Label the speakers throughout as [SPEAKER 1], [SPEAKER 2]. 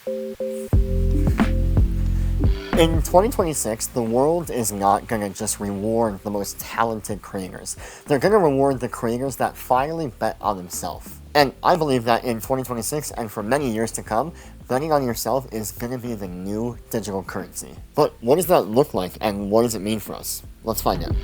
[SPEAKER 1] In 2026, the world is not going to just reward the most talented creators. They're going to reward the creators that finally bet on themselves. And I believe that in 2026 and for many years to come, betting on yourself is going to be the new digital currency. But what does that look like and what does it mean for us? Let's find out.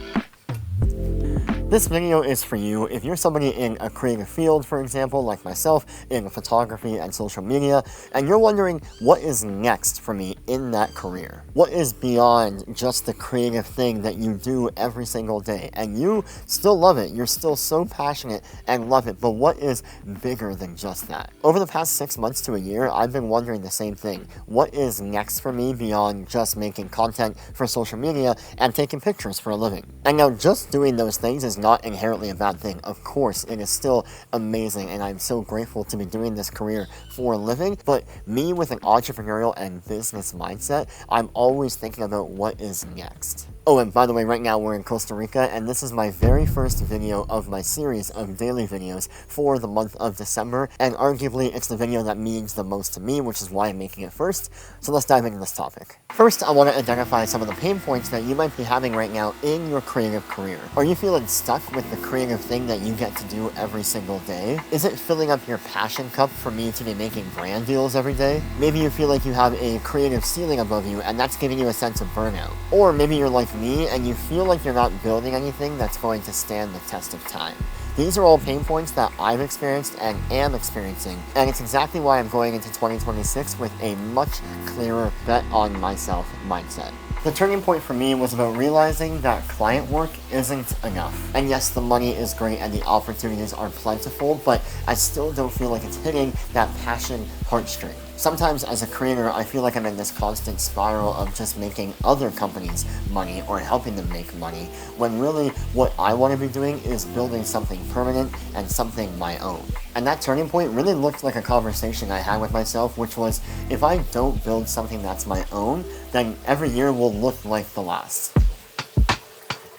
[SPEAKER 1] This video is for you if you're somebody in a creative field, for example, like myself, in photography and social media, and you're wondering what is next for me in that career. What is beyond just the creative thing that you do every single day, and you still love it, you're still so passionate and love it, but what is bigger than just that? Over the past 6 months to a year, I've been wondering the same thing. What is next for me beyond just making content for social media and taking pictures for a living? And now just doing those things is not inherently a bad thing. Of course, it is still amazing, and I'm so grateful to be doing this career for a living, but me with an entrepreneurial and business mindset, I'm always thinking about what is next. Oh, and by the way, right now we're in Costa Rica, and this is my very first video of my series of daily videos for the month of December, and arguably it's the video that means the most to me, which is why I'm making it first. So let's dive into this topic. First, I want to identify some of the pain points that you might be having right now in your creative career. Are you feeling stuck with the creative thing that you get to do every single day? Is it filling up your passion cup for me to be making brand deals every day? Maybe you feel like you have a creative ceiling above you, and that's giving you a sense of burnout. Or maybe you're like me and you feel like you're not building anything that's going to stand the test of time. These are all pain points that I've experienced and am experiencing, and it's exactly why I'm going into 2026 with a much clearer bet on myself mindset. The turning point for me was about realizing that client work isn't enough. And yes, the money is great and the opportunities are plentiful, but I still don't feel like it's hitting that passion heartstring. Sometimes as a creator, I feel like I'm in this constant spiral of just making other companies money or helping them make money, when really what I want to be doing is building something permanent and something my own. And that turning point really looked like a conversation I had with myself, which was, if I don't build something that's my own, then every year will look like the last.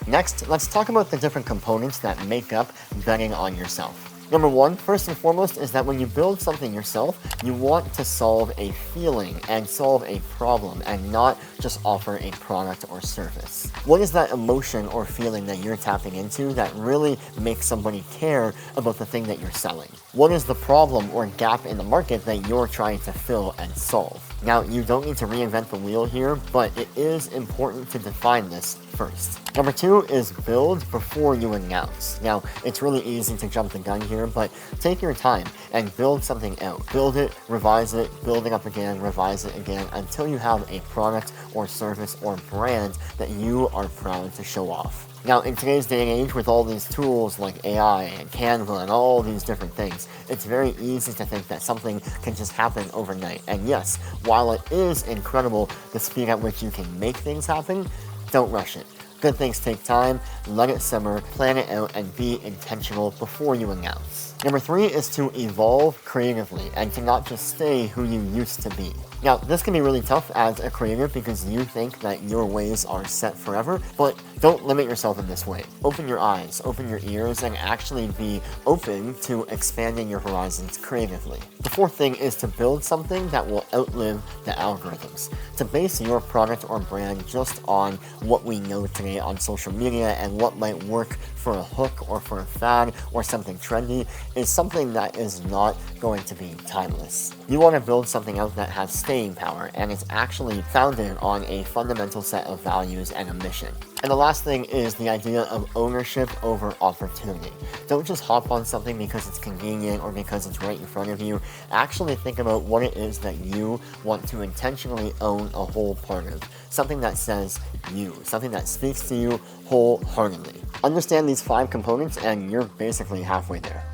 [SPEAKER 1] Next, let's talk about the different components that make up betting on yourself. Number one, first and foremost, is that when you build something yourself, you want to solve a feeling and solve a problem and not just offer a product or service. What is that emotion or feeling that you're tapping into that really makes somebody care about the thing that you're selling? What is the problem or gap in the market that you're trying to fill and solve? Now, you don't need to reinvent the wheel here, but it is important to define this first. Number two is build before you announce. Now, it's really easy to jump the gun here, but take your time and build something out. Build it, revise it, build it up again, revise it again, until you have a product or service or brand that you are proud to show off. Now, in today's day and age, with all these tools like AI and Canva and all these different things, it's very easy to think that something can just happen overnight. And yes, while it is incredible the speed at which you can make things happen, don't rush it. Good things take time, let it simmer, plan it out, and be intentional before you announce. Number three is to evolve creatively and to not just stay who you used to be. Now, this can be really tough as a creative because you think that your ways are set forever, but don't limit yourself in this way. Open your eyes, open your ears, and actually be open to expanding your horizons creatively. The fourth thing is to build something that will outlive the algorithms. To base your product or brand just on what we know today on social media and what might work for a hook or for a fad or something trendy is something that is not going to be timeless. You want to build something out that has staying power, and it's actually founded on a fundamental set of values and a mission. And the last thing is the idea of ownership over opportunity. Don't just hop on something because it's convenient or because it's right in front of you. Actually think about what it is that you want to intentionally own a whole part of. Something that says you, something that speaks to you wholeheartedly. Understand these 5 components and you're basically halfway there.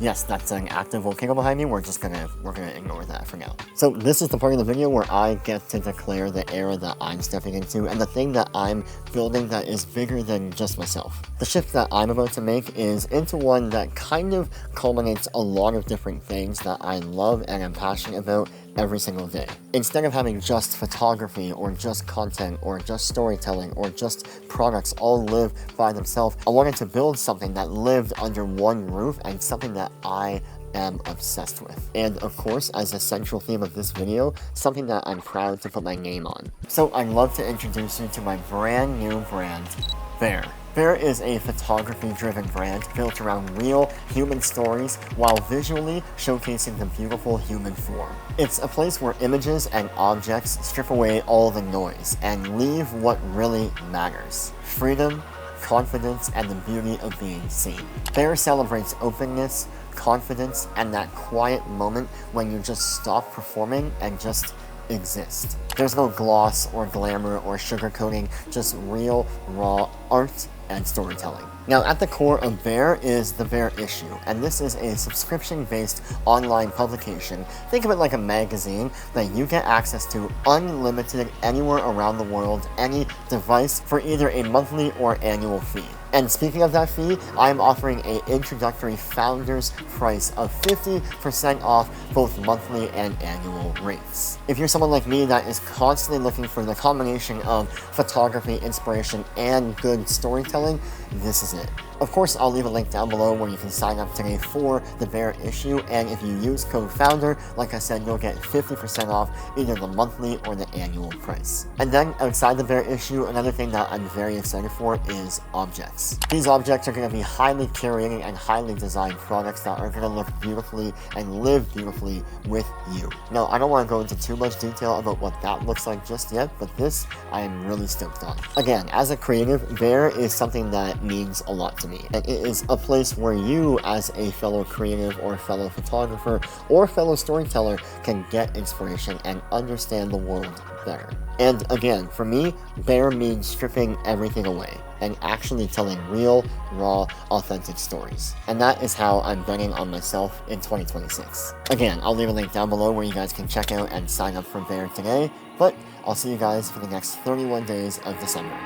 [SPEAKER 1] Yes, that's an active volcano behind me. We're gonna ignore that for now. So this is the part of the video where I get to declare the era that I'm stepping into and the thing that I'm building that is bigger than just myself. The shift that I'm about to make is into one that kind of culminates a lot of different things that I love and am passionate about every single day. Instead of having just photography or just content or just storytelling or just products all live by themselves, I wanted to build something that lived under one roof and something that I am obsessed with. And of course, as a central theme of this video, something that I'm proud to put my name on. So I'd love to introduce you to my brand new brand, Bear. Bear is a photography-driven brand built around real human stories while visually showcasing the beautiful human form. It's a place where images and objects strip away all the noise and leave what really matters: freedom, confidence, and the beauty of being seen. Bear celebrates openness, confidence, and that quiet moment when you just stop performing and just exist. There's no gloss or glamour or sugarcoating, just real, raw art and storytelling. Now, at the core of Bear is the Bear Issue, and this is a subscription-based online publication. Think of it like a magazine that you get access to unlimited anywhere around the world, any device, for either a monthly or annual fee. And speaking of that fee, I'm offering an introductory founder's price of 50% off both monthly and annual rates. If you're someone like me that is constantly looking for the combination of photography, inspiration, and good storytelling, this is it. Of course, I'll leave a link down below where you can sign up today for the Bear Issue, and if you use code FOUNDER, like I said, you'll get 50% off either the monthly or the annual price. And then, outside the Bear Issue, another thing that I'm very excited for is objects. These objects are going to be highly curated and highly designed products that are going to look beautifully and live beautifully with you. Now, I don't want to go into too much detail about what that looks like just yet, but this I am really stoked on. Again, as a creative, Bear is something that means a lot to me. And it is a place where you, as a fellow creative or fellow photographer or fellow storyteller, can get inspiration and understand the world better. And again, for me, Bear means stripping everything away and actually telling real, raw, authentic stories. And that is how I'm betting on myself in 2026. Again, I'll leave a link down below where you guys can check out and sign up for Bear today, but I'll see you guys for the next 31 days of December.